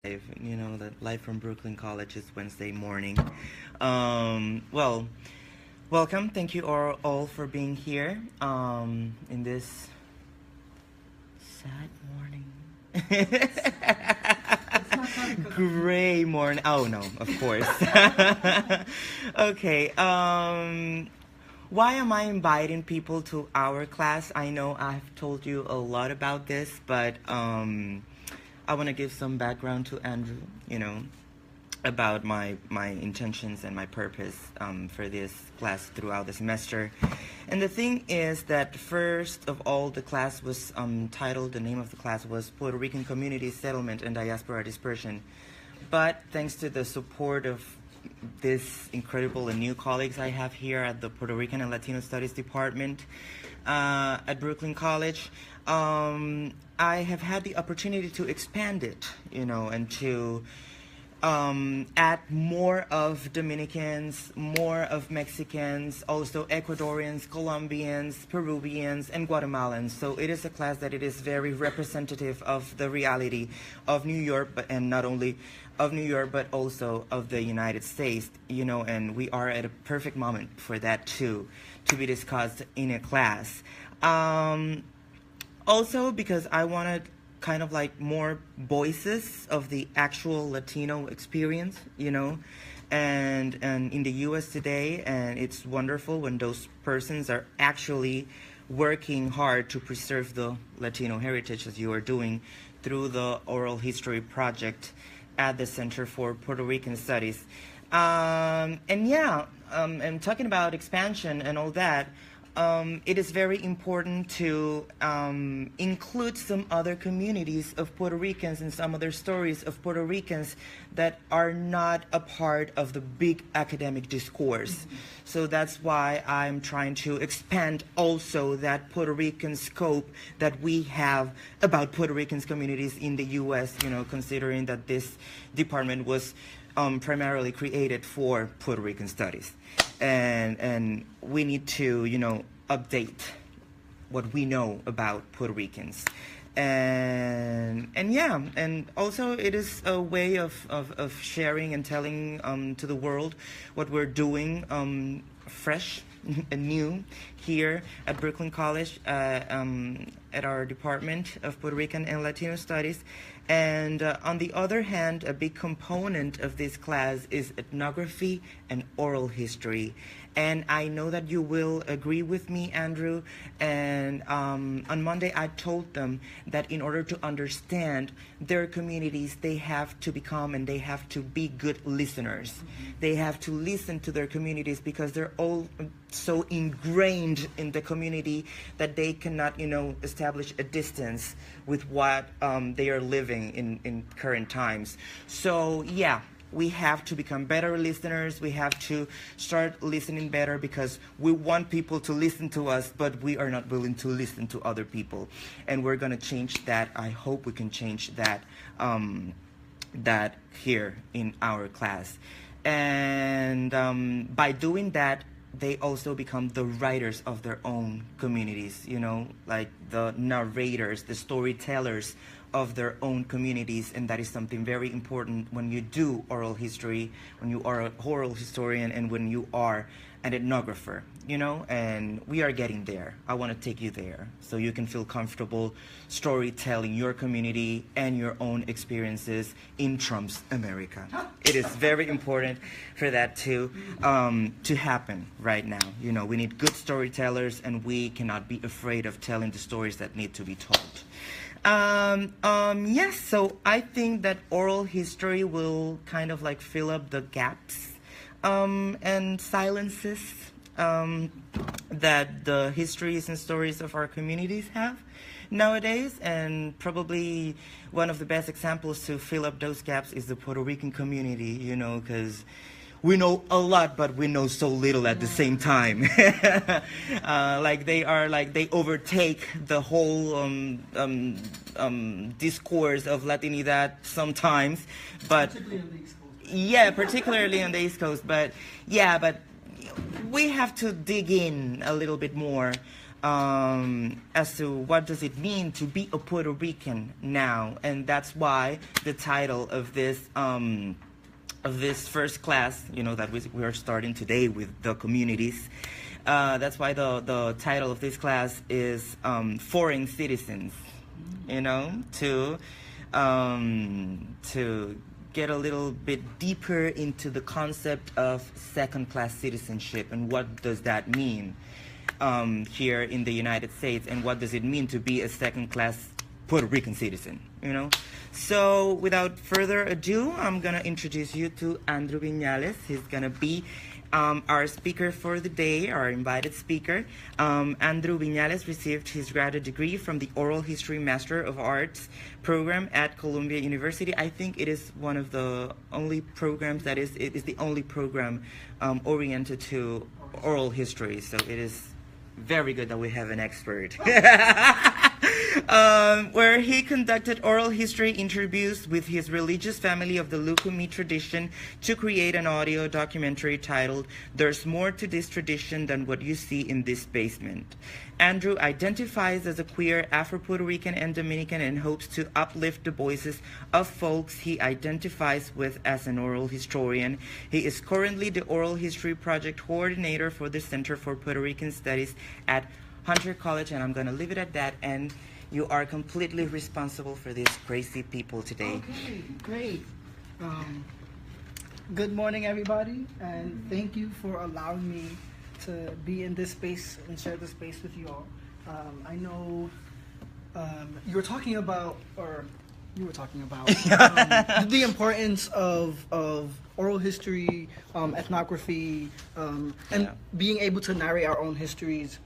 You know, the live from Brooklyn College is Wednesday morning. Well, welcome. Thank you all for being here in this sad morning. Gray morning. Oh, no, of course. Okay. Why am I inviting people to our class? I know I've told you a lot about this, but I want to give some background to Andrew, you know, about my intentions and my purpose for this class throughout the semester. And the thing is that first of all, the class was titled, the name of the class was Puerto Rican Community Settlement and Diaspora Dispersion. But thanks to the support of this incredible and new colleagues I have here at the Puerto Rican and Latino Studies Department at Brooklyn College, I have had the opportunity to expand it, you know, and to add more of Dominicans, more of Mexicans, also Ecuadorians, Colombians, Peruvians, and Guatemalans. So it is a class that it is very representative of the reality of New York, and not only of New York, but also of the United States, you know, and we are at a perfect moment for that too, to be discussed in a class. Also, because I wanted kind of like more voices of the actual Latino experience, you know, and in the U.S. today, and it's wonderful when those persons are actually working hard to preserve the Latino heritage, as you are doing through the Oral History Project at the Center for Puerto Rican Studies. And talking about expansion and all that, it is very important to include some other communities of Puerto Ricans and some other stories of Puerto Ricans that are not a part of the big academic discourse. Mm-hmm. So that's why I'm trying to expand also that Puerto Rican scope that we have about Puerto Ricans communities in the U.S., you know, considering that this department was primarily created for Puerto Rican studies. And we need to, you know, update what we know about Puerto Ricans. And also it is a way of sharing and telling to the world what we're doing fresh and new here at Brooklyn College at our Department of Puerto Rican and Latino Studies. And on the other hand, a big component of this class is ethnography and oral history. And I know that you will agree with me, Andrew. And on Monday, I told them that in order to understand their communities, they have to become and they have to be good listeners. Mm-hmm. They have to listen to their communities because they're all so ingrained in the community that they cannot, you know, establish a distance with what they are living in current times. So, yeah. We have to become better listeners. We have to start listening better because we want people to listen to us, but we are not willing to listen to other people. And we're going to change that. I hope we can change that, that here in our class. And by doing that, they also become the writers of their own communities, you know, like the narrators, the storytellers of their own communities, and that is something very important when you do oral history, when you are an oral historian, and when you are an ethnographer, you know, and we are getting there. I want to take you there so you can feel comfortable storytelling your community and your own experiences in Trump's America. It is very important for that to happen right now. You know, we need good storytellers, and we cannot be afraid of telling the stories that need to be told. Yes, so I think that oral history will kind of like fill up the gaps and silences that the histories and stories of our communities have nowadays. And probably one of the best examples to fill up those gaps is the Puerto Rican community, you know, because we know a lot, but we know so little at the same time. They overtake the whole discourse of Latinidad sometimes, but particularly on the East Coast. Yeah, particularly on the East Coast. But we have to dig in a little bit more as to what does it mean to be a Puerto Rican now, and that's why the title of this first class, that we are starting today with the communities. That's why the title of this class is Foreign Citizens. To get a little bit deeper into the concept of second-class citizenship and what does that mean here in the United States, and what does it mean to be a second-class Puerto Rican citizen, So without further ado, I'm going to introduce you to Andrew Viñales. He's going to be our speaker for the day, our invited speaker. Andrew Viñales received his graduate degree from the Oral History Master of Arts program at Columbia University. I think it is one of the only programs it is the only program oriented to oral history. So it is very good that we have an expert. Where he conducted oral history interviews with his religious family of the Lukumi tradition to create an audio documentary titled "There's More to This Tradition Than What You See in This Basement." Andrew identifies as a queer Afro-Puerto Rican and Dominican and hopes to uplift the voices of folks he identifies with as an oral historian. He is currently the Oral History Project Coordinator for the Center for Puerto Rican Studies at Hunter College, and I'm going to leave it at that. And you are completely responsible for these crazy people today. Okay, great. Good morning, everybody, and thank you for allowing me to be in this space and share this space with you all. I know you were talking about the importance of oral history, ethnography, and being able to narrate our own histories,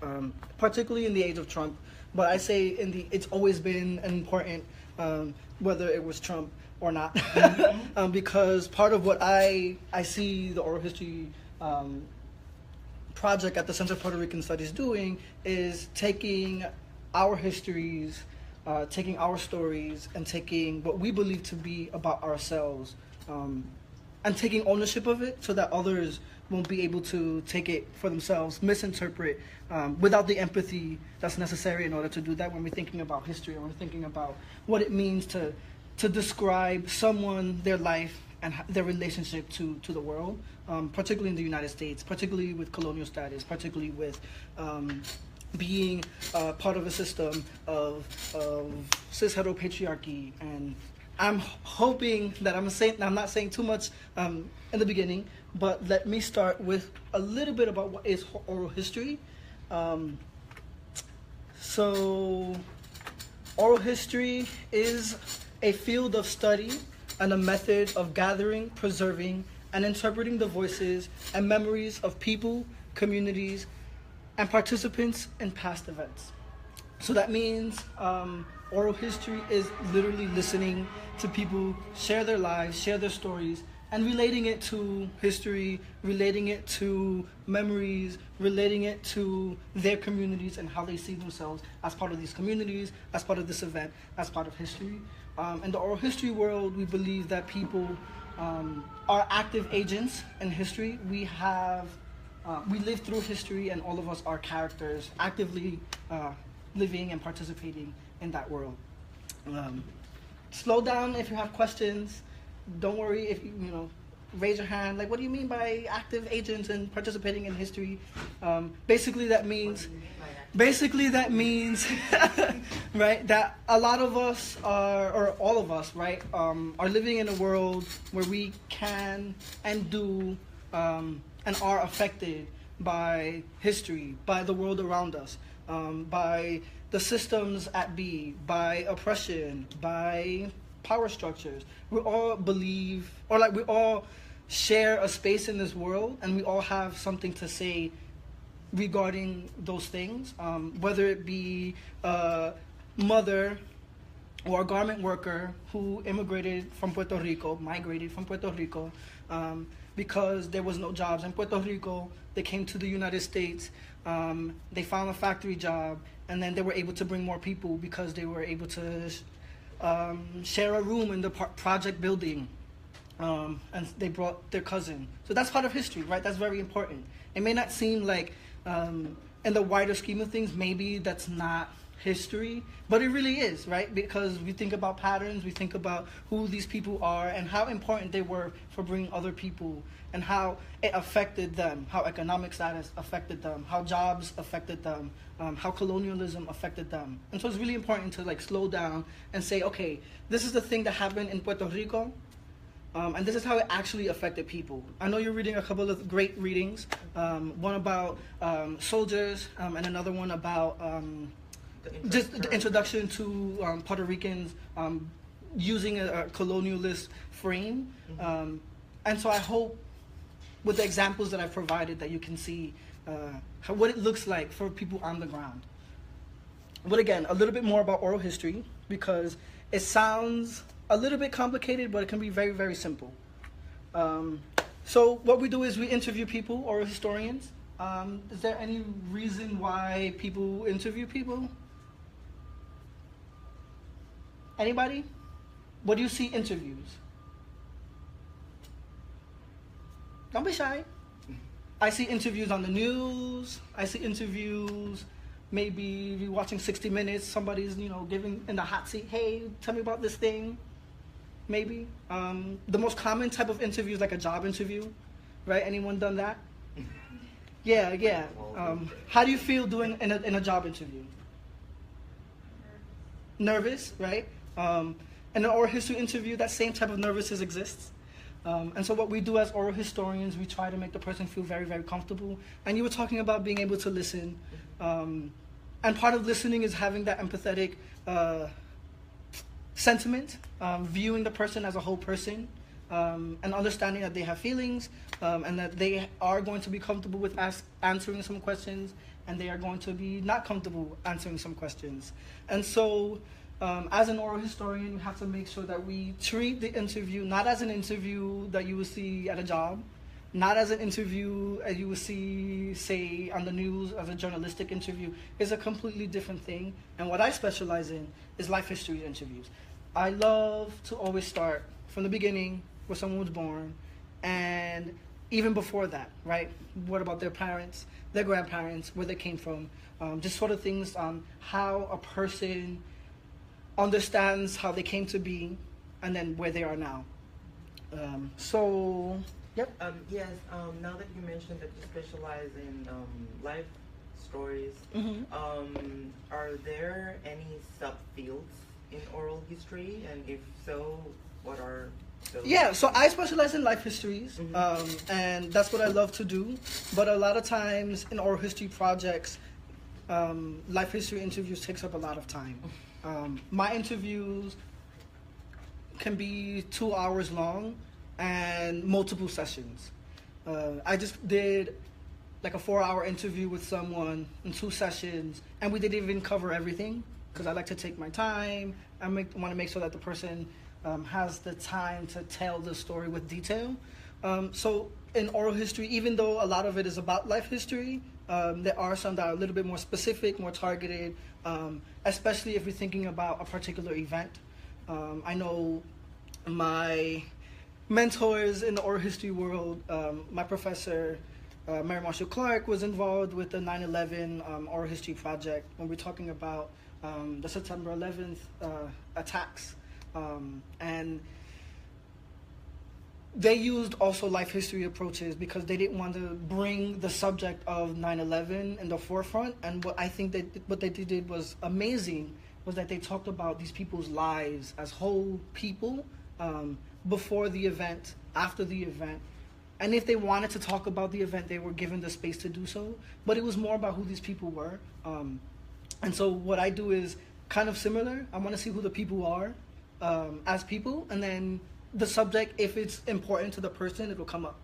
particularly in the age of Trump. But I say it's always been important, whether it was Trump or not, because part of what I see the oral history project at the Center for Puerto Rican Studies doing is taking our histories, taking our stories, and taking what we believe to be about ourselves, and taking ownership of it so that others won't be able to take it for themselves, misinterpret, without the empathy that's necessary in order to do that when we're thinking about history, or we're thinking about what it means to describe someone, their life, and their relationship to the world, particularly in the United States, particularly with colonial status, particularly with being part of a system of cis heteropatriarchy. And I'm hoping that I'm not saying too much in the beginning, but let me start with a little bit about what is oral history. So oral history is a field of study and a method of gathering, preserving, and interpreting the voices and memories of people, communities, and participants in past events. So that means oral history is literally listening to people share their lives, share their stories, and relating it to history, relating it to memories, relating it to their communities and how they see themselves as part of these communities, as part of this event, as part of history. In the oral history world, we believe that people are active agents in history. We live through history, and all of us are characters actively living and participating in that world. Slow down if you have questions. Don't worry if you raise your hand. Like, what do you mean by active agents and participating in history? Basically, that means, right, that a lot of us or all of us, right, are living in a world where we can and do and are affected by history, by the world around us, by the systems at B, by oppression, by power structures. We all believe, or we all share a space in this world, and we all have something to say regarding those things, whether it be a mother or a garment worker who migrated from Puerto Rico, because there was no jobs in Puerto Rico. They came to the United States, they found a factory job, and then they were able to bring more people because they were able to share a room in the project building, and they brought their cousin. So that's part of history, right? That's very important. It may not seem like in the wider scheme of things, maybe that's not history, but it really is, right? Because we think about patterns, we think about who these people are and how important they were for bringing other people, and how it affected them, how economic status affected them, how jobs affected them, how colonialism affected them. And so it's really important to like slow down and say, okay, this is the thing that happened in Puerto Rico, and this is how it actually affected people. I know you're reading a couple of great readings, one about soldiers, and another one about just the introduction to Puerto Ricans using a colonialist frame. And so I hope with the examples that I've provided that you can see what it looks like for people on the ground. But again, a little bit more about oral history, because it sounds a little bit complicated, but it can be very, very simple. So what we do is we interview people, oral historians. Is there any reason why people interview people? Anybody? What do you see interviews? Don't be shy. I see interviews on the news. I see interviews, maybe you're watching 60 Minutes, somebody's, giving in the hot seat, hey, tell me about this thing, maybe. The most common type of interview is like a job interview, right? Anyone done that? Yeah. How do you feel doing in a job interview? Nervous, right? In an oral history interview, that same type of nervousness exists. And so what we do as oral historians, we try to make the person feel very, very comfortable. And you were talking about being able to listen. And part of listening is having that empathetic sentiment, viewing the person as a whole person, and understanding that they have feelings, and that they are going to be comfortable with answering some questions, and they are going to be not comfortable answering some questions. And so as an oral historian, we have to make sure that we treat the interview not as an interview that you would see at a job, not as an interview as you would see, say, on the news as a journalistic interview. It's a completely different thing. And what I specialize in is life history interviews. I love to always start from the beginning, where someone was born, and even before that, right? What about their parents, their grandparents, where they came from, just sort of things on how a person understands how they came to be, and then where they are now. Yep. Yes, now that you mentioned that you specialize in life stories, are there any subfields in oral history? And if so, what are those? Yeah, so I specialize in life histories, and that's what I love to do. But a lot of times in oral history projects, life history interviews takes up a lot of time. My interviews can be 2 hours long and multiple sessions. I just did like a 4-hour interview with someone in 2 sessions, and we didn't even cover everything because I like to take my time. I want to make sure that the person has the time to tell the story with detail. So in oral history, even though a lot of it is about life history, there are some that are a little bit more specific, more targeted, especially if you're thinking about a particular event. I know my mentors in the oral history world, my professor, Mary Marshall Clark, was involved with the 9/11 oral history project when we're talking about the September 11th attacks. And they used also life history approaches because they didn't want to bring the subject of 9/11 in the forefront. And what I think what they did was amazing, was that they talked about these people's lives as whole people, before the event, after the event. And if they wanted to talk about the event, they were given the space to do so. But it was more about who these people were. And so what I do is kind of similar. I want to see who the people are as people, and then the subject, if it's important to the person, it will come up,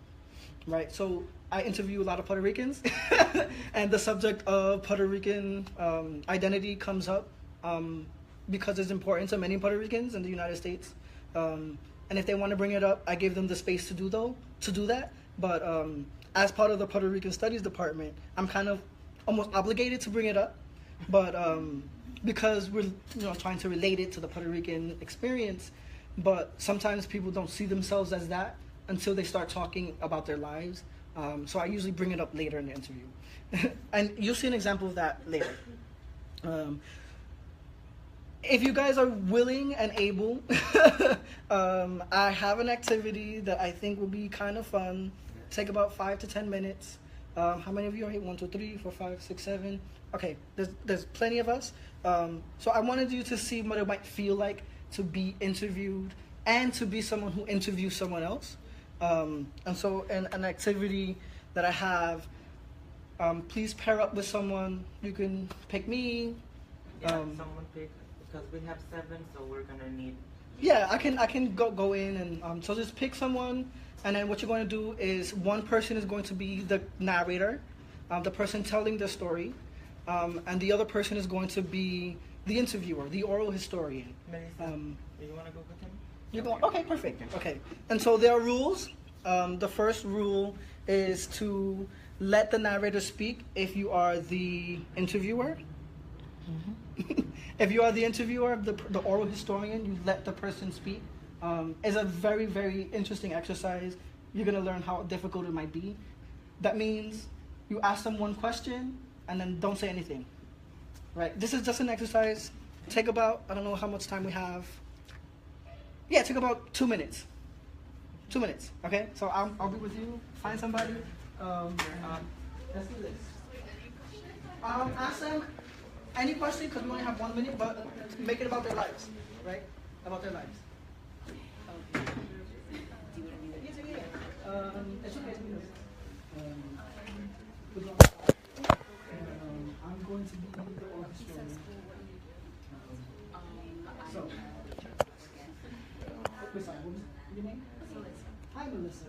right? So I interview a lot of Puerto Ricans, and the subject of Puerto Rican identity comes up because it's important to many Puerto Ricans in the United States. And if they want to bring it up, I give them the space to do that. But as part of the Puerto Rican Studies department, I'm kind of almost obligated to bring it up. But because we're trying to relate it to the Puerto Rican experience, but sometimes people don't see themselves as that until they start talking about their lives, So I usually bring it up later in the interview. And you'll see an example of that later. If you guys are willing and able, I have an activity that I think will be kind of fun. Take about 5 to 10 minutes. How many of you are here? 1, 2, 3, 4, 5, 6, 7. Okay, there's plenty of us. So I wanted you to see what it might feel like to be interviewed and to be someone who interviews someone else. And so in an activity that I have, please pair up with someone. You can pick me. Yeah, someone pick, because we have 7, so we're gonna need. Yeah, I can go in and so just pick someone, and then what you're going to do is one person is going to be the narrator, the person telling the story, and the other person is going to be the interviewer, the oral historian. Melissa, do you want to go with him? You're going, okay, perfect. Okay, and so there are rules. The first rule is to let the narrator speak if you are the interviewer. If you are the interviewer, the oral historian, you let the person speak. It's a very, very interesting exercise. You're going to learn how difficult it might be. That means you ask them one question and then don't say anything. Right? This is just an exercise. Take about, I don't know how much time we have. Yeah, take about 2 minutes. 2 minutes, okay? So I'll be with you. Find somebody. Let's do this. Ask them any question, because we only have 1 minute, but make it about their lives, right? About their lives. It's okay. I'm going to be the oral historian. So, what's your name? Hi, Melissa.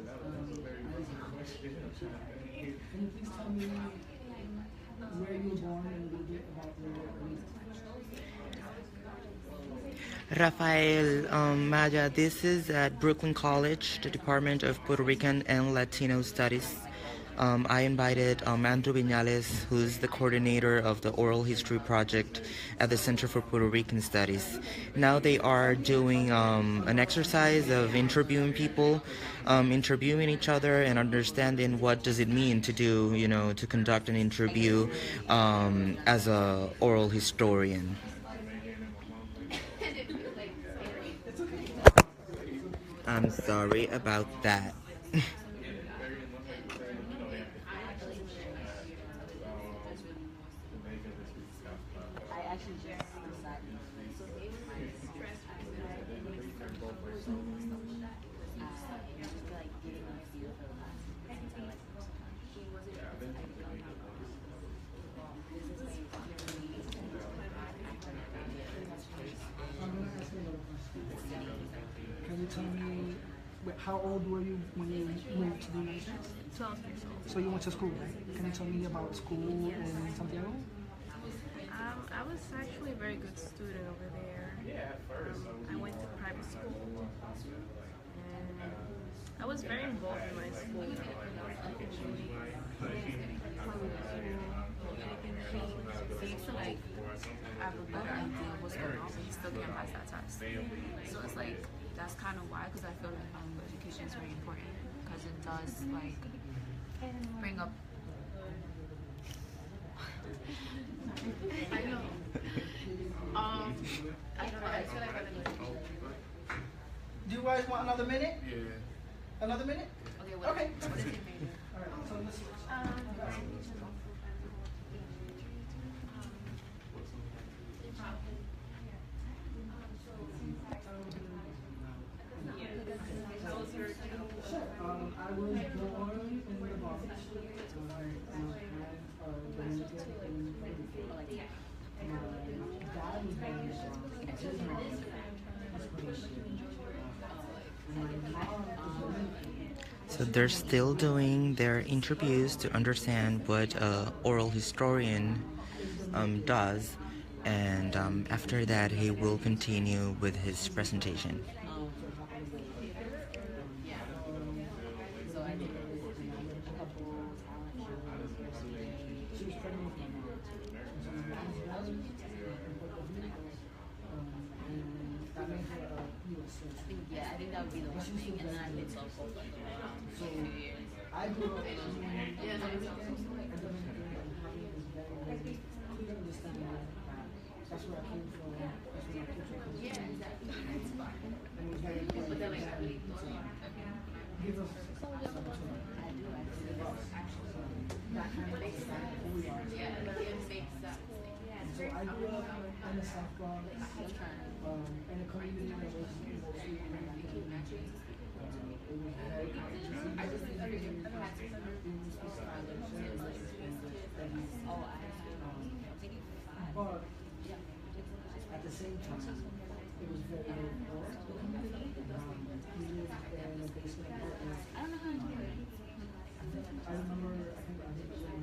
Can you please tell me where you were born and a little bit about your Rafael Maya, this is at Brooklyn College, the Department of Puerto Rican and Latino Studies. I invited Andrew Viñales, who's the coordinator of the Oral History Project at the Center for Puerto Rican Studies. Now they are doing an exercise of interviewing people, interviewing each other and understanding what does it mean to do, to conduct an interview as a oral historian. I'm sorry about that. Can you tell me, how old were you when you moved to the United States? 12 years old. So you went to school, right? Can you tell me about school in Santiago? I was actually a very good student over there. I went to private school, and I was very involved in my school. They used to have a better idea of what's going on, but you still can't pass that test. So it's that's kind of why, because I feel like education is very important, because it does bring up. I know. I don't know. I feel like Do you guys want another minute? Yeah. Another minute? Okay. Okay. What is your major? All right. So let's switch. I was born in the Bronx. I had Dominican and Puerto Rican. My dad was born in the Bronx. His mom was Puerto Rican. My mom was Dominican. So they're still doing their interviews to understand what an oral historian does, and after that he will continue with his presentation. Yeah, I think that would be the one thing, and then I did softball for So I grew up in Dominican, and having this very clear understanding that that's where I came from, that's where my culture comes from. And it was very important to give us some opportunity. That kind of understanding who we are. So I grew up in the South Bronx, in a community that was mostly Dominican. It was very but at the same time, it was very poor. We lived in a basement apartment. I remember, I think it was my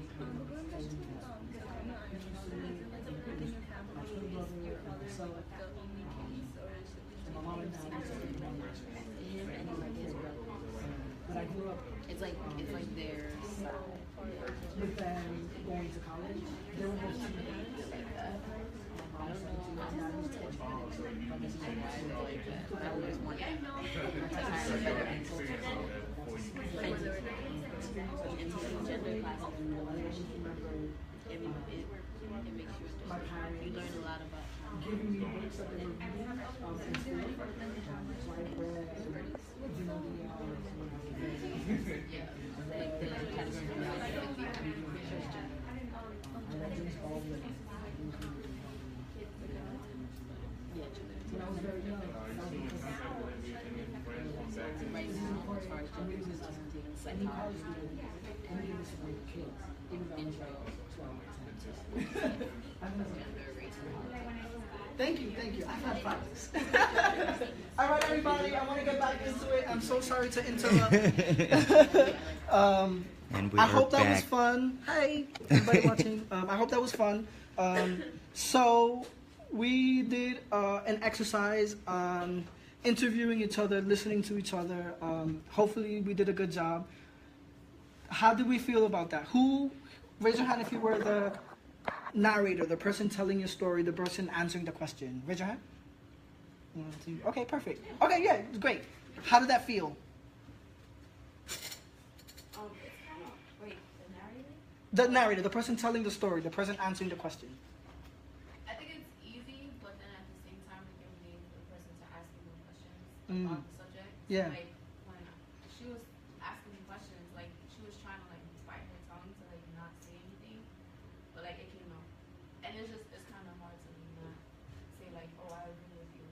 twin brother and myself, and my mom and dad was but I grew up. It's like their side. With them going to college, they were both teenagers. I don't know. I always wanted gender classes. It makes you learn a lot about giving me books that they were reading in school. So I read, you know, like the category when I was very young, right now, as far as gender existence, any college student can be this with kids, even though I was like 12 or 10. Thank you. I've had practice. All right, everybody, I want to get back into it. I'm so sorry to interrupt. And we I are hope that was back. fun. Hi, everybody watching. I hope that was fun. So we did an exercise on interviewing each other, listening to each other. Hopefully we did a good job. How did we feel about that? Raise your hand if you were the narrator, the person telling your story, the person answering the question. Raise your hand. 1, 2. Okay, perfect. Okay, yeah, great. How did that feel? wait, the narrator? The narrator, the person telling the story, the person answering the question. I think it's easy, but then at the same time, it can be the person to ask you more questions about the subject. Yeah. Like when she was asking me questions, like she was trying to like bite her tongue to like not say anything, but like it came out, and it's kind of hard to not say like, oh, I agree with you.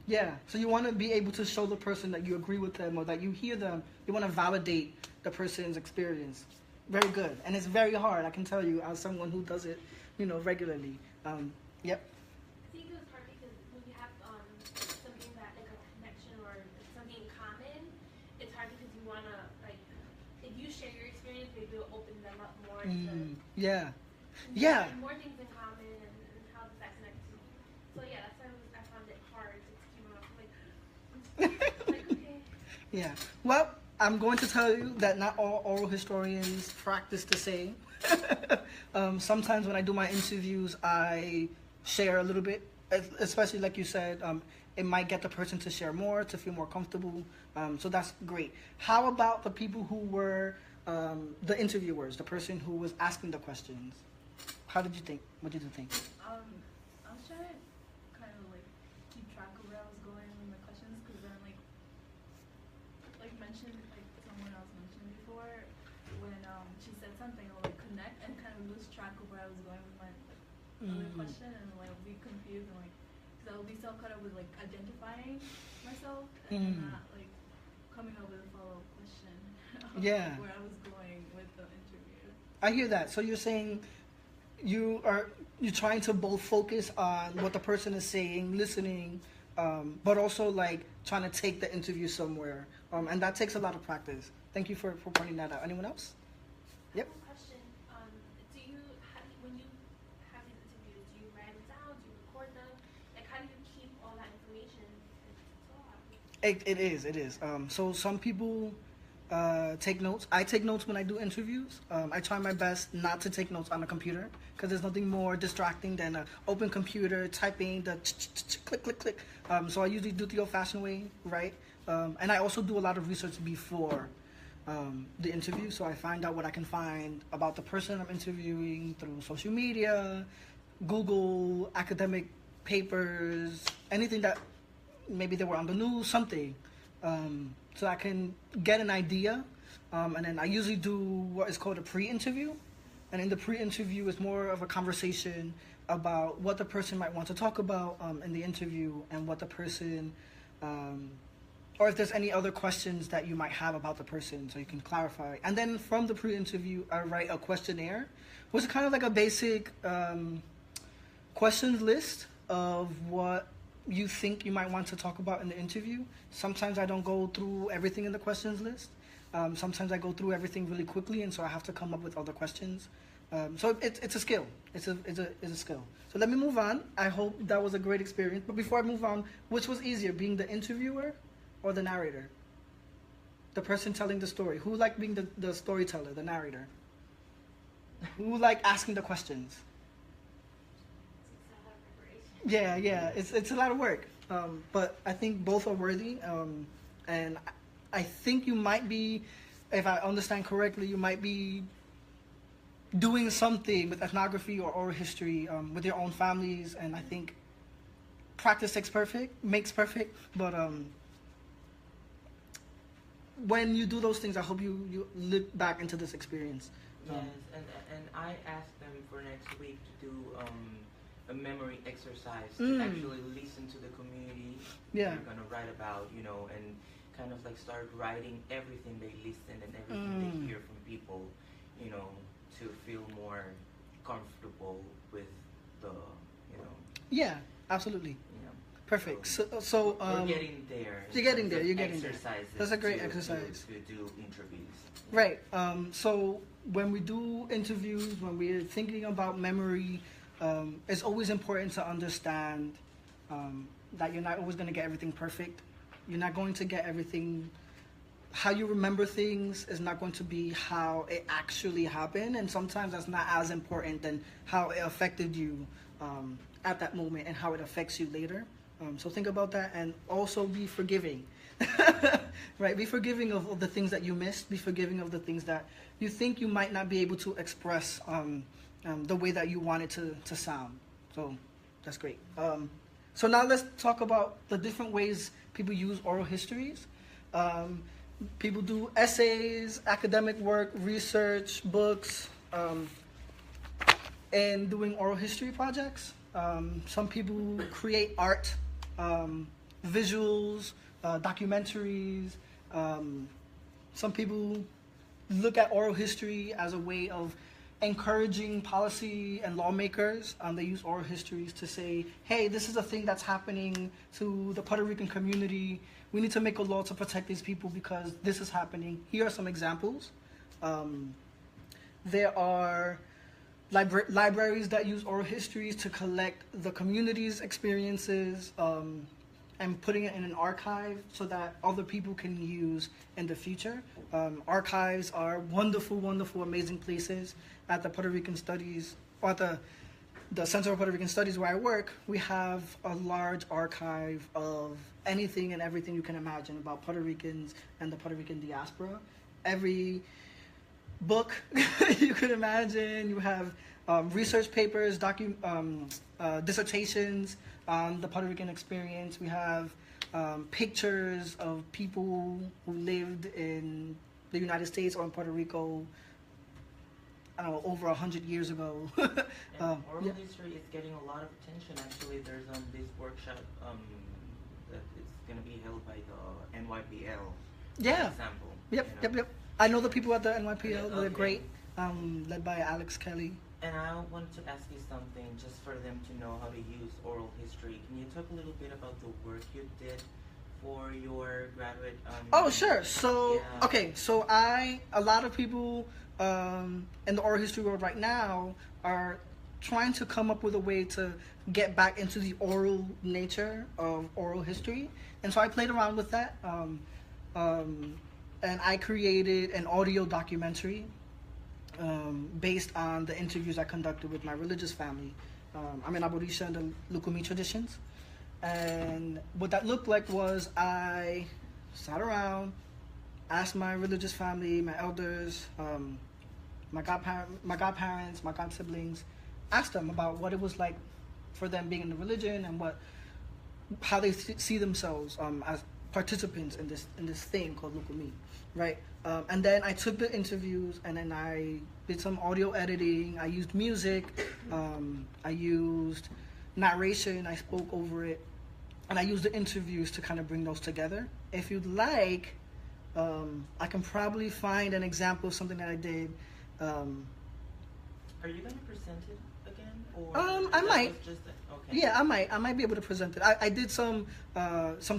Yeah. So you want to be able to show the person that you agree with them or that you hear them. You want to validate the person's experience. Very good. And it's very hard, I can tell you, as someone who does it, regularly. Yep. I think it was hard because when you have something that like a connection or something in common, it's hard because you wanna like if you share your experience, maybe it'll open them up more to Yeah. Yeah. more things in common and how does that connect to you. So yeah, that's why I found it hard to keep on like okay. Yeah. Well, I'm going to tell you that not all oral historians practice the same. Sometimes when I do my interviews, I share a little bit, especially like you said, it might get the person to share more, to feel more comfortable. So that's great. How about the people who were the interviewers, the person who was asking the questions? How did you think? What did you think? I was trying to kind of like keep track of where I was going with my questions, because then like mentioned, like someone else mentioned before, when she said something, I'll like connect and kind of lose track of where I was going with my other question, and like be confused and like, because I would be so caught up with like identifying myself and not like coming up with a follow-up question. Yeah. Where I was going with the interview. I hear that. So you're saying you're trying to both focus on what the person is saying, listening, but also like trying to take the interview somewhere, and that takes a lot of practice. Thank you for pointing that out. Anyone else? Yep. One question. When you have these interviews, do you write them down? Do you record them? Like how do you keep all that information? It is. So some people take notes. I take notes when I do interviews. I try my best not to take notes on a computer, because there's nothing more distracting than an open computer typing the click, click, click. So I usually do it the old-fashioned way, right? And I also do a lot of research before the interview. So I find out what I can find about the person I'm interviewing through social media, Google, academic papers, anything that maybe they were on the news, something. So I can get an idea. And then I usually do what is called a pre-interview. And in the pre-interview, it's more of a conversation about what the person might want to talk about in the interview, and what the person, or if there's any other questions that you might have about the person, so you can clarify. And then from the pre-interview, I write a questionnaire, which is kind of like a basic questions list of what you think you might want to talk about in the interview. Sometimes I don't go through everything in the questions list. Sometimes I go through everything really quickly, and so I have to come up with other questions. So it's a skill. It's a skill. So let me move on. I hope that was a great experience. But before I move on, which was easier, being the interviewer or the narrator? The person telling the story. Who liked being the storyteller, the narrator? Who liked asking the questions? Yeah, it's a lot of work. But I think both are worthy. And I think you might be, if I understand correctly, you might be doing something with ethnography or oral history with your own families. And I think practice makes perfect. But when you do those things, I hope you look back into this experience. Yes, and I asked them for next week to do a memory exercise to actually listen to the community. Yeah. They're gonna write about, and kind of like start writing everything they listen and everything they hear from people, to feel more comfortable with the, Yeah, absolutely. Perfect. So we're getting there. You're getting there. You're getting there. That's a great to exercise. To do interviews. Right. So when we do interviews, when we're thinking about memory, it's always important to understand that you're not always going to get everything perfect. You're not going to get everything. How you remember things is not going to be how it actually happened, and sometimes that's not as important than how it affected you at that moment and how it affects you later. So think about that, and also be forgiving. Right? Be forgiving of the things that you missed. Be forgiving of the things that you think you might not be able to express the way that you want it to sound. So that's great. So now let's talk about the different ways people use oral histories. People do essays, academic work, research, books, and doing oral history projects. Some people create art, visuals, documentaries. Some people look at oral history as a way of encouraging policy and lawmakers. They use oral histories to say, hey, this is a thing that's happening to the Puerto Rican community. We need to make a law to protect these people because this is happening. Here are some examples. There are libraries that use oral histories to collect the community's experiences and putting it in an archive so that other people can use in the future. Archives are wonderful, wonderful, amazing places. At the Puerto Rican Studies, or the Center of Puerto Rican Studies where I work, we have a large archive of anything and everything you can imagine about Puerto Ricans and the Puerto Rican diaspora. Every book you could imagine. You have research papers, dissertations on the Puerto Rican experience. We have pictures of people who lived in the United States or in Puerto Rico, I don't know, over 100 years ago. Oral history is getting a lot of attention. Actually, there's this workshop that it's going to be held by the NYPL. Yeah. For example. Yep. I know the people at the NYPL. They're great, led by Alex Kelly. And I wanted to ask you something, just for them to know how to use oral history. Can you talk a little bit about the work you did for your graduate? Oh, sure. So, yeah. Okay, so a lot of people in the oral history world right now are trying to come up with a way to get back into the oral nature of oral history. And so I played around with that. And I created an audio documentary based on the interviews I conducted with my religious family. I'm in Aborisha and the Lukumi traditions. And what that looked like was I sat around, asked my religious family, my elders, my godparents, my god siblings, asked them about what it was like for them being in the religion and how they see themselves as participants in this thing called Lukumi, right? And then I took the interviews, and then I did some audio editing. I used music, I used narration. I spoke over it, and I used the interviews to kind of bring those together. If you'd like, I can probably find an example of something that I did. Are you going to present it again, or I might. Okay. Yeah, I might be able to present it. I did some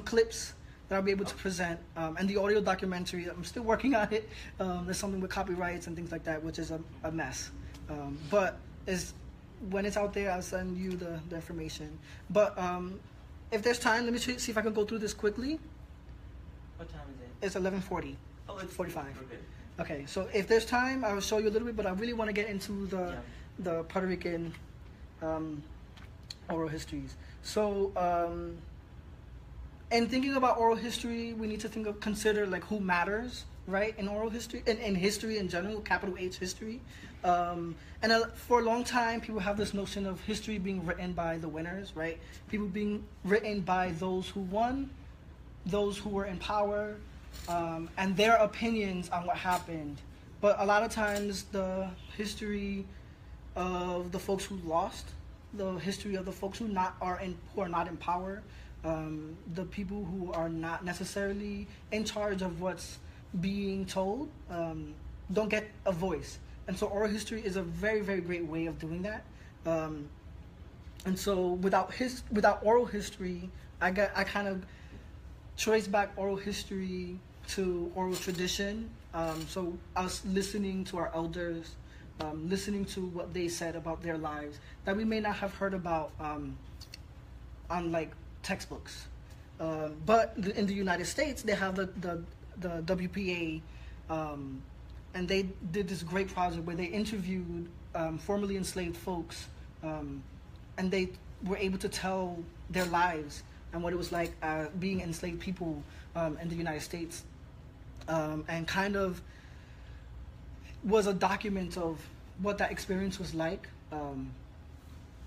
clips that I'll be able to present, and the audio documentary. I'm still working on it. There's something with copyrights and things like that, which is a mess. But when it's out there, I'll send you the information. But if there's time, let me see if I can go through this quickly. What time is it? It's 11:40. Oh, it's 45. Okay. Okay, so if there's time, I will show you a little bit, but I really want to get into the Puerto Rican oral histories. So, in thinking about oral history, we need to consider like who matters, right? In oral history, in history in general, capital H history. For a long time, people have this notion of history being written by the winners, right? People being written by those who won, those who were in power, and their opinions on what happened. But a lot of times, the history of the folks who lost, the history of the folks who are not in power, the people who are not necessarily in charge of what's being told, don't get a voice. And so oral history is a very, very great way of doing that. And so without oral history, I kind of trace back oral history to oral tradition. So us listening to our elders, listening to what they said about their lives that we may not have heard about on like textbooks. But in the United States, they have the WPA, and they did this great project where they interviewed formerly enslaved folks, and they were able to tell their lives and what it was like being enslaved people in the United States, and kind of was a document of what that experience was like.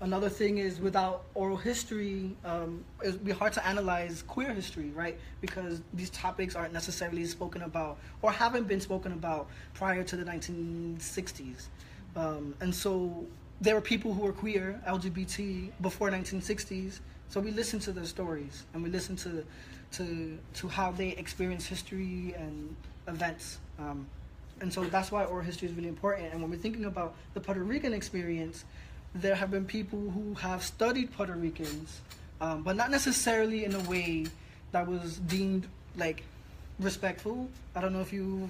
Another thing is, without oral history, it would be hard to analyze queer history, right? Because these topics aren't necessarily spoken about or haven't been spoken about prior to the 1960s. And so there were people who were queer, LGBT, before 1960s. So we listen to their stories, and we listen to how they experience history and events. And so that's why oral history is really important. And when we're thinking about the Puerto Rican experience, there have been people who have studied Puerto Ricans, but not necessarily in a way that was deemed like respectful. I don't know if you're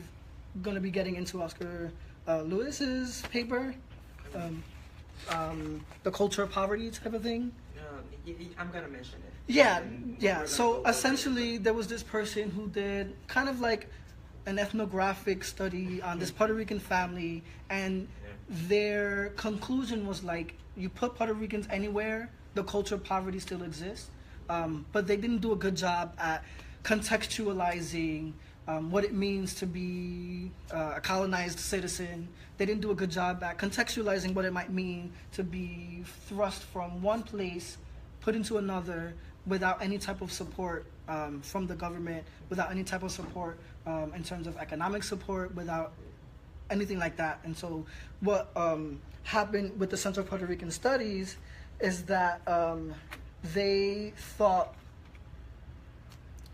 going to be getting into Oscar Lewis's paper, the culture of poverty type of thing. I'm going to mention it. Yeah. So essentially, there was this person who did kind of like an ethnographic study on this Puerto Rican family, and their conclusion was like, you put Puerto Ricans anywhere, the culture of poverty still exists, but they didn't do a good job at contextualizing what it means to be a colonized citizen. They didn't do a good job at contextualizing what it might mean to be thrust from one place, put into another, without any type of support from the government, without any type of support in terms of economic support, without anything like that. And so what happened with the Center of Puerto Rican Studies is that they thought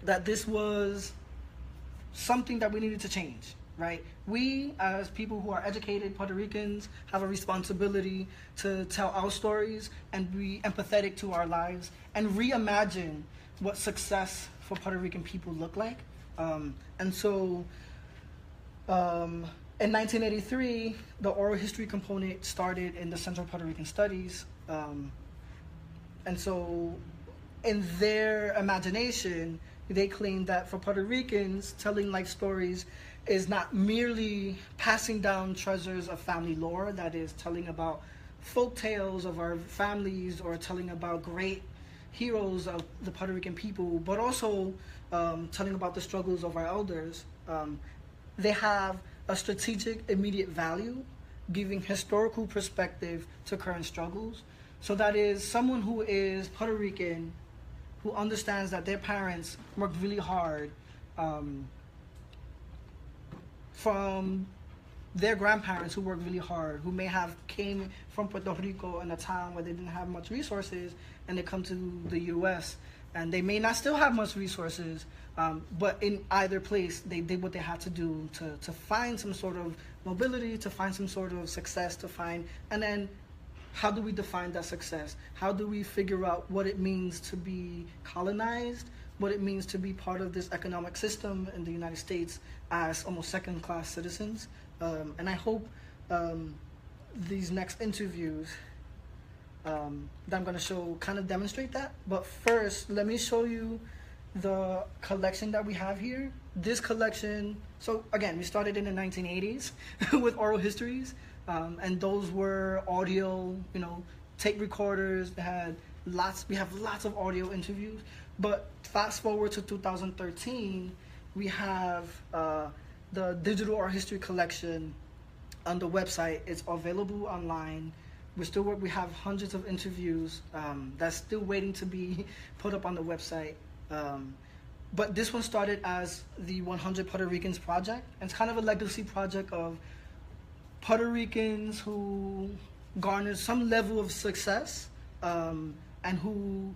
that this was something that we needed to change, right? We, as people who are educated Puerto Ricans, have a responsibility to tell our stories and be empathetic to our lives and reimagine what success for Puerto Rican people look like. And so in 1983, the oral history component started in the Center of Puerto Rican Studies. And so in their imagination, they claimed that for Puerto Ricans, telling life stories is not merely passing down treasures of family lore, that is telling about folk tales of our families or telling about great heroes of the Puerto Rican people, but also telling about the struggles of our elders. They have a strategic immediate value, giving historical perspective to current struggles. So that is someone who is Puerto Rican, who understands that their parents worked really hard, from their grandparents who worked really hard, who may have came from Puerto Rico in a town where they didn't have much resources, and they come to the U.S., and they may not still have much resources, but in either place, they did what they had to do to find some sort of mobility, to find some sort of success, and then how do we define that success? How do we figure out what it means to be colonized, what it means to be part of this economic system in the United States as almost second-class citizens? And I hope these next interviews that I'm going to show kind of demonstrate that. But first, let me show you the collection that we have here. This collection, so again, we started in the 1980s with oral histories, and those were audio, tape recorders. We have lots of audio interviews. But fast forward to 2013, we have the digital art history collection on the website. It's available online. We have hundreds of interviews that's still waiting to be put up on the website. But this one started as the 100 Puerto Ricans project. And it's kind of a legacy project of Puerto Ricans who garnered some level of success, and who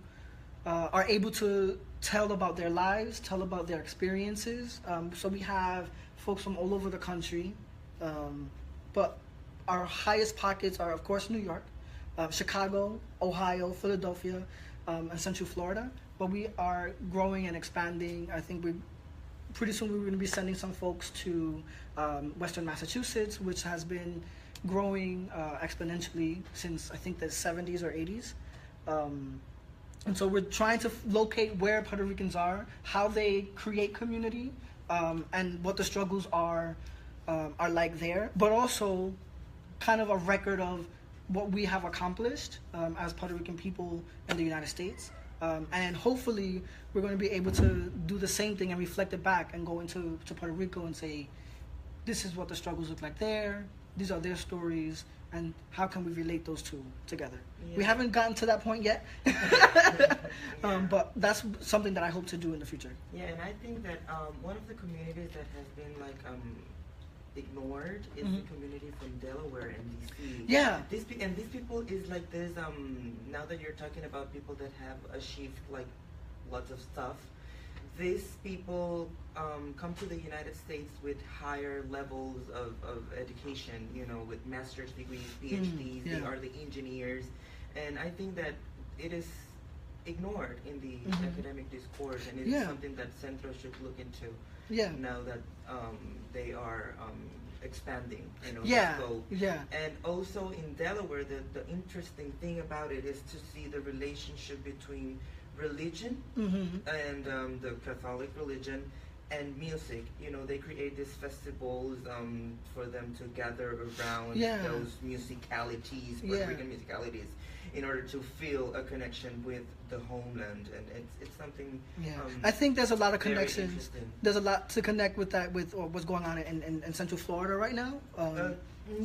are able to tell about their lives, tell about their experiences. So we have folks from all over the country, but our highest pockets are, of course, New York, Chicago, Ohio, Philadelphia, and Central Florida. But we are growing and expanding. I think pretty soon we're going to be sending some folks to Western Massachusetts, which has been growing exponentially since I think the 70s or 80s. And so we're trying to locate where Puerto Ricans are, how they create community, and what the struggles are like there, but also kind of a record of what we have accomplished as Puerto Rican people in the United States. And hopefully we're going to be able to do the same thing and reflect it back and go into Puerto Rico and say, this is what the struggles look like there, these are their stories, and how can we relate those two together? Yeah. We haven't gotten to that point yet, but that's something that I hope to do in the future. Yeah, and I think that one of the communities that has been ignored is the community from Delaware and DC. Yeah. These people is like this. Now that you're talking about people that have achieved lots of stuff, these people come to the United States with higher levels of education, with master's degrees, PhDs, they are the engineers. And I think that it is ignored in the academic discourse, and it's something that Centro should look into now that they are expanding, the scope. And also in Delaware, the interesting thing about it is to see the relationship between religion and the Catholic religion and music. They create these festivals for them to gather around those musicalities, Puerto Rican musicalities, in order to feel a connection with the homeland. And it's something I think there's a lot of connections. There's a lot to connect with that, with what's going on in Central Florida right now.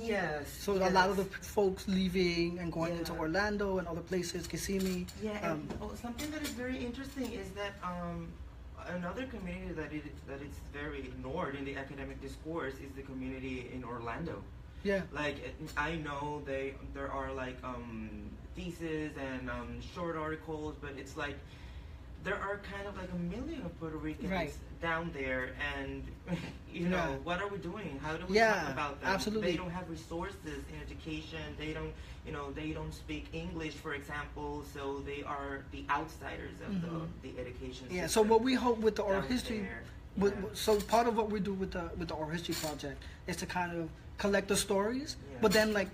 Yes. So a lot of the folks leaving and going into Orlando and other places, Kissimmee. Yeah. And something that is very interesting is that another community that is very ignored in the academic discourse is the community in Orlando. Yeah. I know there are theses and short articles, but it's there are kind of 1 million of Puerto Ricans down there, and what are we doing? How do we talk about them? Absolutely. They don't have resources in education. They don't, they don't speak English, for example. So they are the outsiders of the education system. Yeah. So what we hope with the oral history, so part of what we do with the oral history project is to kind of collect the stories, but then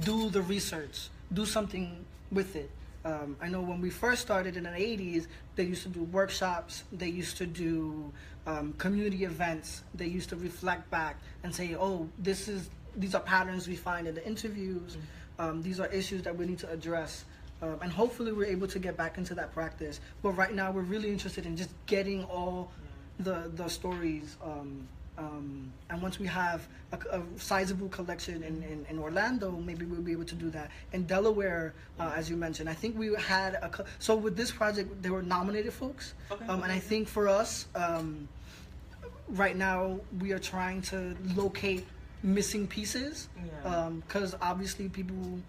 do the research, do something with it. I know when we first started in the 80s, they used to do workshops, they used to do community events, they used to reflect back and say, oh, these are patterns we find in the interviews, these are issues that we need to address. And hopefully we're able to get back into that practice. But right now we're really interested in just getting all the stories And once we have a sizable collection in Orlando, maybe we'll be able to do that. In Delaware, as you mentioned, I think we had so with this project, there were nominated folks. Okay. And I think for us, right now, we are trying to locate missing pieces. Because obviously people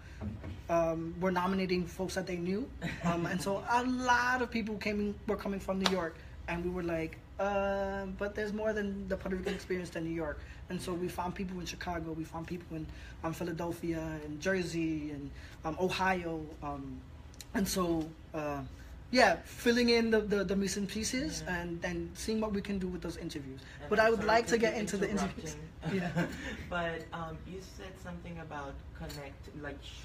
were nominating folks that they knew. And so a lot of people were coming from New York. And we were like, but there's more than the Puerto Rican experience than New York. And so we found people in Chicago, we found people in Philadelphia and Jersey and Ohio. And so, filling in the missing pieces and seeing what we can do with those interviews. And but I'm I would sorry like to keep get into the interviews. interrupting. But you said something about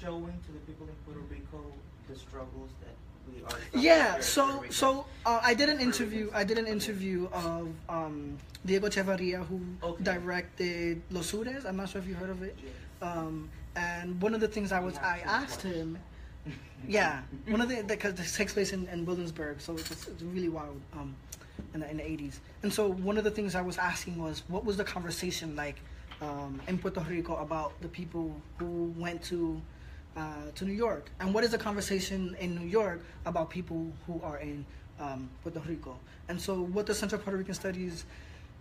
showing to the people in Puerto Rico the struggles that we are. Yeah, so I did an interview. Of Diego Echevarria, who directed Los Sures. I'm not sure if you heard of it. And one of the things I asked him, one of the because this takes place in Williamsburg, so it's really wild in the 80s. And so one of the things I was asking was, what was the conversation like in Puerto Rico about the people who went to New York, and what is the conversation in New York about people who are in Puerto Rico? And so what the Center of Puerto Rican Studies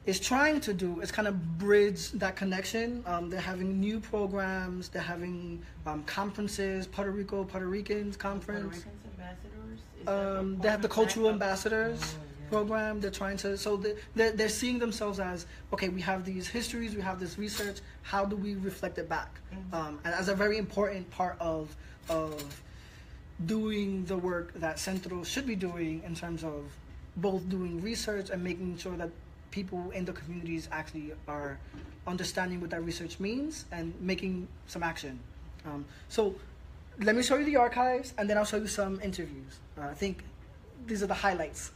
is trying to do is kind of bridge that connection. They're having new programs, they're having conferences, Puerto Ricans conference. Puerto Ricans ambassadors? Is that They have the cultural program? ambassadors program. They're trying to, so they're seeing themselves as, okay, we have these histories, we have this research, how do we reflect it back? And as a very important part of doing the work that Centro should be doing in terms of both doing research and making sure that people in the communities actually are understanding what that research means and making some action. So let me show you the archives, and then I'll show you some interviews. I think these are the highlights.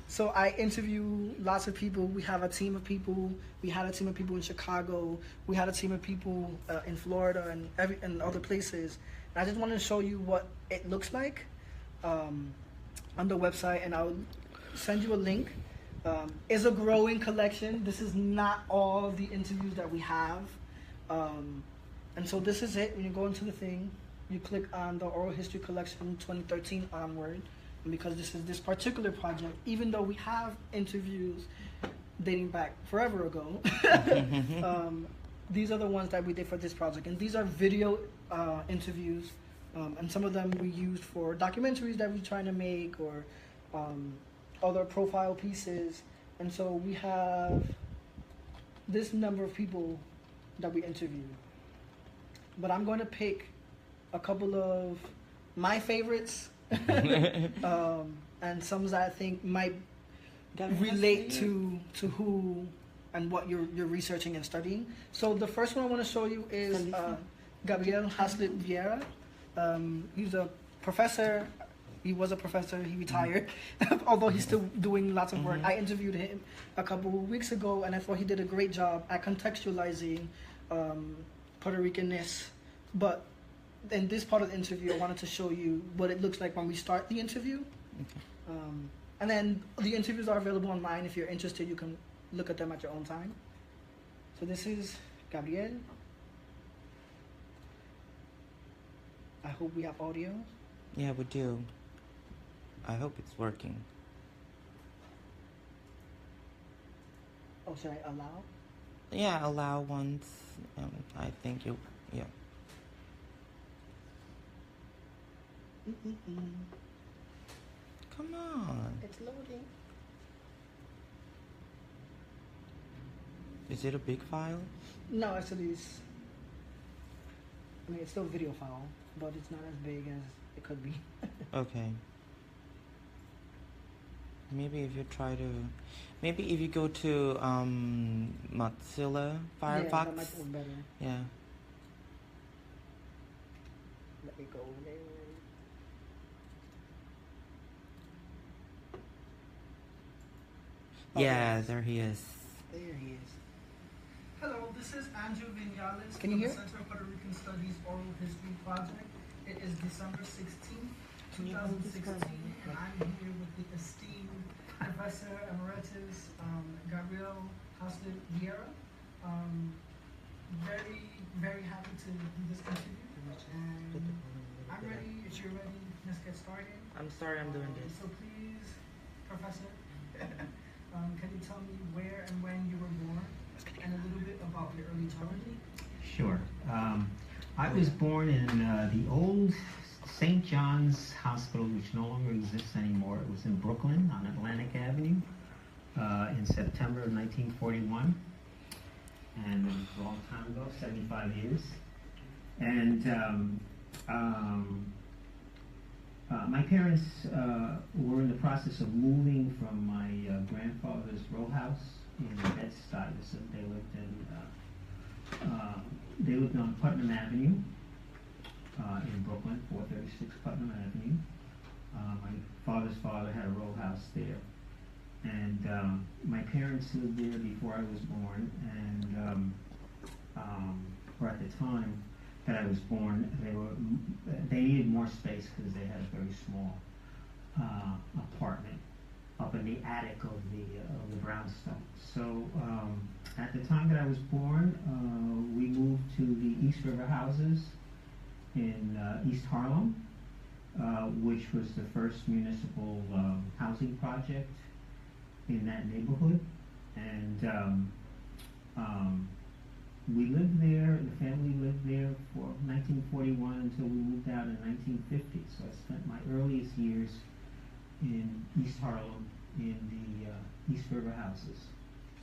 So I interview lots of people. We have a team of people. We had a team of people in Chicago. We had a team of people in Florida and other places. And I just want to show you what it looks like on the website, and I'll send you a link. It's a growing collection. This is not all the interviews that we have. And so this is it. When you go into the thing, you click on the Oral History Collection 2013 onward. And because this is this particular project, even though we have interviews dating back forever ago, these are the ones that we did for this project. And these are video interviews. And some of them we used for documentaries that we're trying to make, or other profile pieces. And so we have this number of people that we interviewed. But I'm going to pick a couple of my favorites and some that I think might relate to who and what you're researching and studying. So the first one I want to show you is Gabriel Haslett Vieira. He's a professor. He was a professor. He retired, although he's still doing lots of work. I interviewed him a couple of weeks ago, and I thought he did a great job at contextualizing Puerto Ricanness. But in this part of the interview, I wanted to show you what it looks like when we start the interview. And then the interviews are available online. If you're interested, you can look at them at your own time. So this is Gabriel. I hope we have audio. Yeah, we do. I hope it's working. Oh, should I allow? Yeah, allow once. I think you. Yeah. Come on. It's loading. Is it a big file? No, actually, it's still video file, but it's not as big as it could be. Okay. Maybe if you try to, maybe if you go to Mozilla Firefox. Yeah, that might work better. Yeah. Let me go there. Yeah, there he is. There he is. Hello, this is Andrew Viñales from the Center of Puerto Rican Studies Oral History Project. It is December 16th, 2016, and I'm here with the esteemed Professor Emeritus Gabriel hosted Viera. Very, very happy to do this interview. And I'm ready. If you're ready, let's get started. I'm sorry I'm doing this. So please, Professor, can you tell me where and when you were born and a little bit about your early childhood? Sure. I was born in the old St. John's Hospital, which no longer exists anymore. It was in Brooklyn on Atlantic Avenue in September of 1941. And it was a long time ago, 75 years. And my parents were in the process of moving from my grandfather's row house in Bed-Stuy. They lived on Putnam Avenue in Brooklyn, 436 Putnam Avenue. My father's father had a row house there. And my parents lived there before I was born, and or at the time that I was born, they needed more space because they had a very small apartment up in the attic of the brownstone. So at the time that I was born, we moved to the East River houses in East Harlem, which was the first municipal housing project in that neighborhood. And we lived there, the family lived there for 1941 until we moved out in 1950. So I spent my earliest years in East Harlem in the East River houses.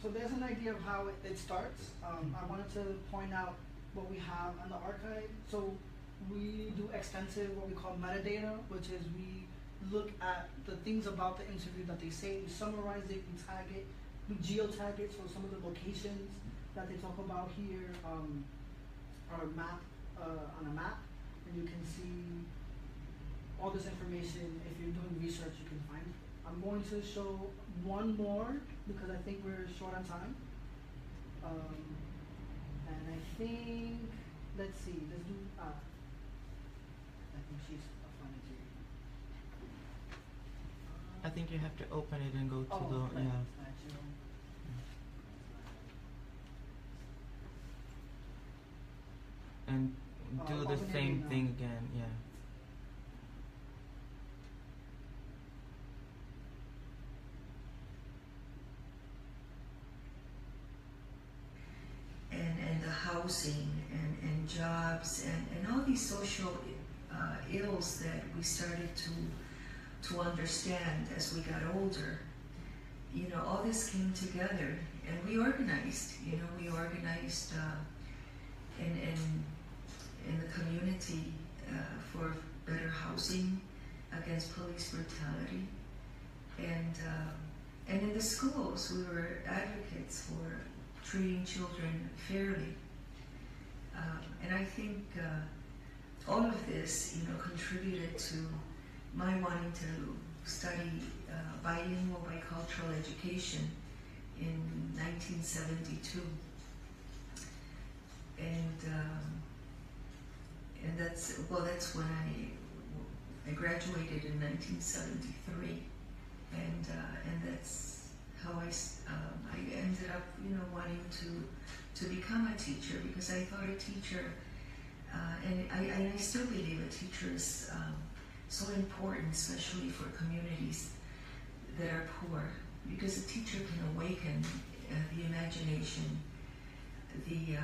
So there's an idea of how it starts. I wanted to point out what we have on the archive. So we do extensive what we call metadata, which is we look at the things about the interview that they say, we summarize it, we tag it, we geotag it, so some of the locations that they talk about here are map on a map, and you can see all this information. If you're doing research, you can find it. I'm going to show one more because I think we're short on time. And I think, let's see, let's do, I think she's funny too. I think you have to open it and go to right. yeah. And do the same thing again, yeah. And the housing and jobs and all these social ills that we started to understand as we got older. You know, all this came together and we organized, in the community for better housing, against police brutality, and in the schools we were advocates for treating children fairly. And I think all of this, contributed to my wanting to study bilingual bicultural education in 1972. And that's when I graduated in 1973, and that's how I ended up wanting to become a teacher, because I thought a teacher and I still believe a teacher is so important, especially for communities that are poor, because a teacher can awaken the imagination, the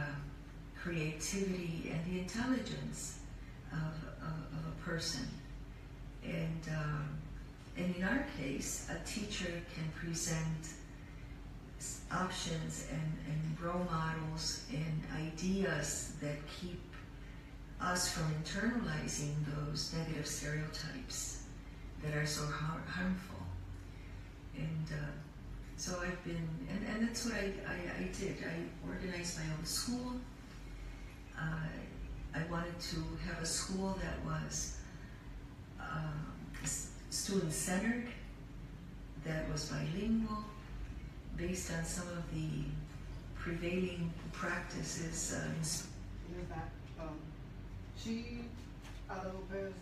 creativity, and the intelligence of a person. And in our case, a teacher can present options and role models and ideas that keep us from internalizing those negative stereotypes that are so harmful. And so I've been, and that's what I did. I organized my own school. I wanted to have a school that was student-centered, that was bilingual, based on some of the prevailing practices. Here's that. She, Ada Lopez,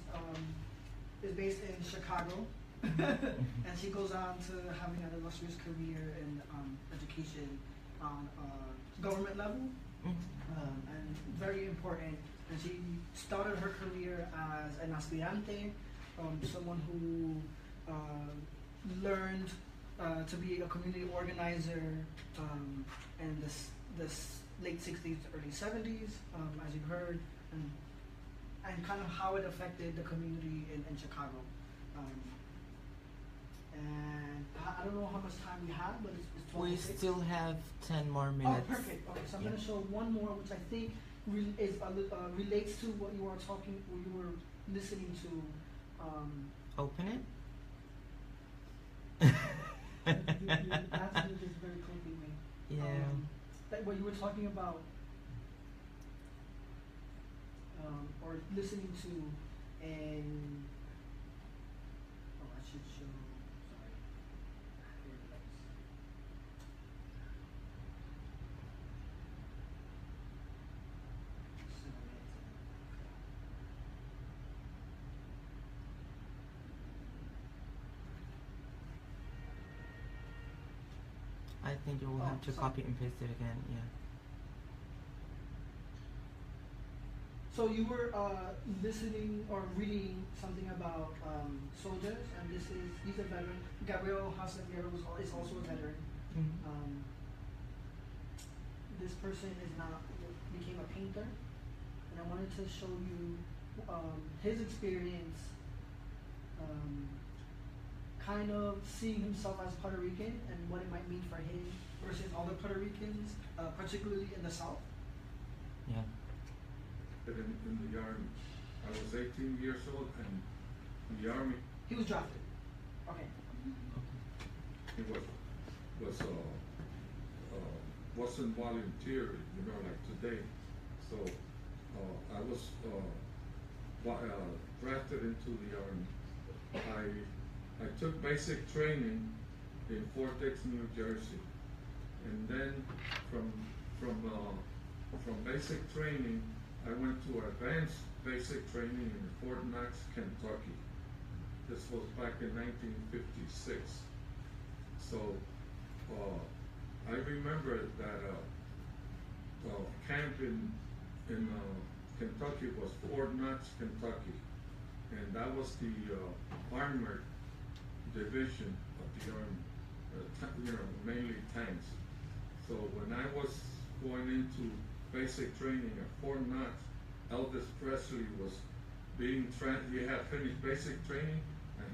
is based in Chicago, and she goes on to having an illustrious career in education, on government level, and very important. And she started her career as an estudiante, someone who learned to be a community organizer in this late 60s, early 70s, as you heard, and kind of how it affected the community in Chicago. And I don't know how much time we have, but it's 12. We still have 10 more minutes. Oh, perfect. Okay, so I'm going to show one more, which I think relates to what you were listening to. Open it. You answered this very quickly. Yeah. Like what you were talking about, or listening to, and I should show. Sorry. Here it is. I think you will have to copy and paste it again. Yeah. So you were listening or reading something about soldiers, and he's a veteran. Gabriel Haseviero is also a veteran. Mm-hmm. This person became a painter, and I wanted to show you his experience, kind of seeing himself as Puerto Rican and what it might mean for him versus other Puerto Ricans, particularly in the South. Yeah. In the Army. I was 18 years old, and in the Army. He was drafted. Okay. He wasn't volunteer, like today. So I was drafted into the Army. I took basic training in Fort Dix, New Jersey, and then from basic training, I went to advanced basic training in Fort Knox, Kentucky. This was back in 1956. So I remember that camp in Kentucky was Fort Knox, Kentucky, and that was the armored division of the Army, mainly tanks. So when I was going into basic training at Fort Knox, Elvis Presley was he had finished basic training, and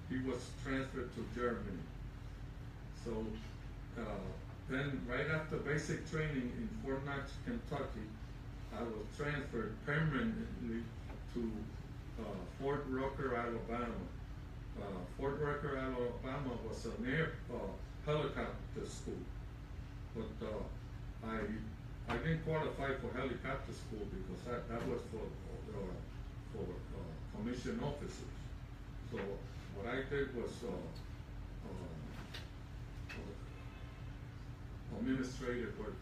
he was transferred to Germany. So then right after basic training in Fort Knox, Kentucky, I was transferred permanently to Fort Rucker, Alabama. Fort Rucker, Alabama was an air helicopter school, but I didn't qualify for helicopter school because that was for commissioned officers. So what I did was administrative work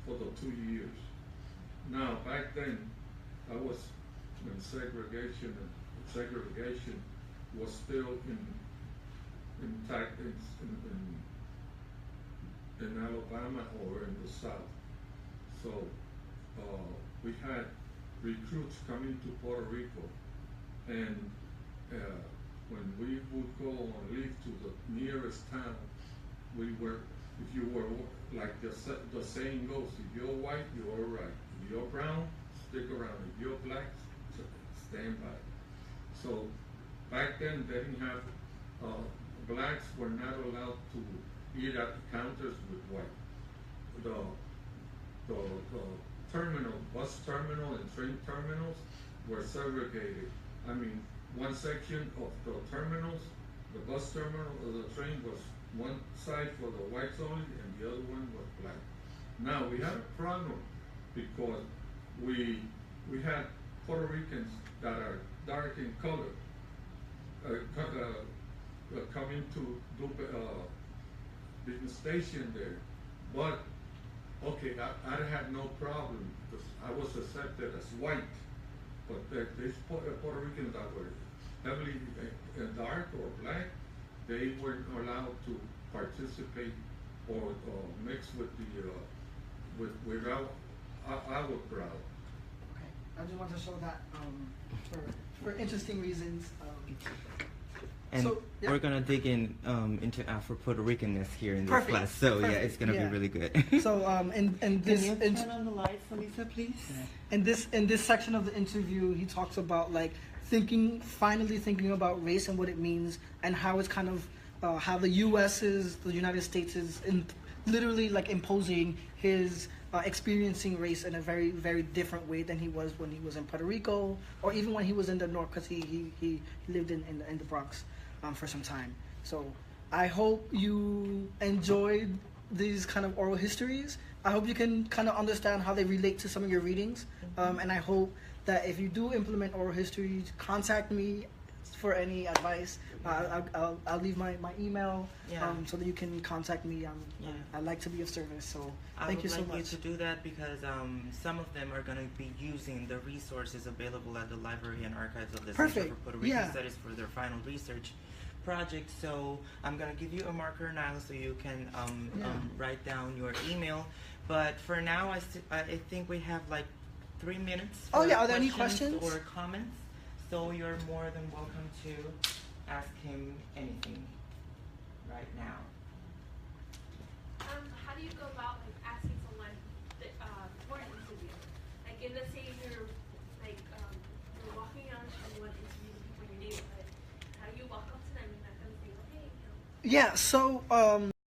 for the 2 years. Now back then, I was when segregation was still intact in Alabama or in the South. So we had recruits coming to Puerto Rico, and when we would go on leave to the nearest town, if you were, like the saying goes, if you're white, you're all right. If you're brown, stick around. If you're black, stand by. So back then they didn't have, blacks were not allowed to eat at the counters with white. The bus terminal and train terminals were segregated. I mean, one section of the terminals, the bus terminal or the train was one side for the whites only and the other one was black. Now we had a problem because we had Puerto Ricans that are dark in color coming to do being stationed there. But okay, I had no problem because I was accepted as white. But these Puerto Ricans that were heavily dark or black, they weren't allowed to participate or mixed with the with our crowd. Okay. I just want to show that for interesting reasons. And so, yeah. we're gonna dig in into Afro-Puerto Ricanness here in this Perfect. class. So Perfect. yeah, it's gonna be really good. So and this Can you turn on the lights, Lisa, please? in this section of the interview, he talks about like finally thinking about race and what it means, and how it's kind of how the United States is literally like imposing his experiencing race in a very, very different way than he was when he was in Puerto Rico, or even when he was in the North, because he lived in the Bronx for some time. So I hope you enjoyed these kind of oral histories. I hope you can kind of understand how they relate to some of your readings, and I hope that if you do implement oral histories, contact me for any advice. I'll leave my email so that you can contact me. I'd like to be of service. So thank you so much. I would like you to do that because some of them are going to be using the resources available at the Library and Archives of the Center for Puerto Rican Studies for their final research project. So I'm going to give you a marker now so you can write down your email. But for now, I think we have like 3 minutes. Are there any questions or comments? So you're more than welcome to ask him anything right now. How do you go about like asking someone for an interview? Like, let's say you're like you're walking around and you want to interview the people in your neighborhood. How do you walk up to them and let them say, "Hey, you know"? Yeah. So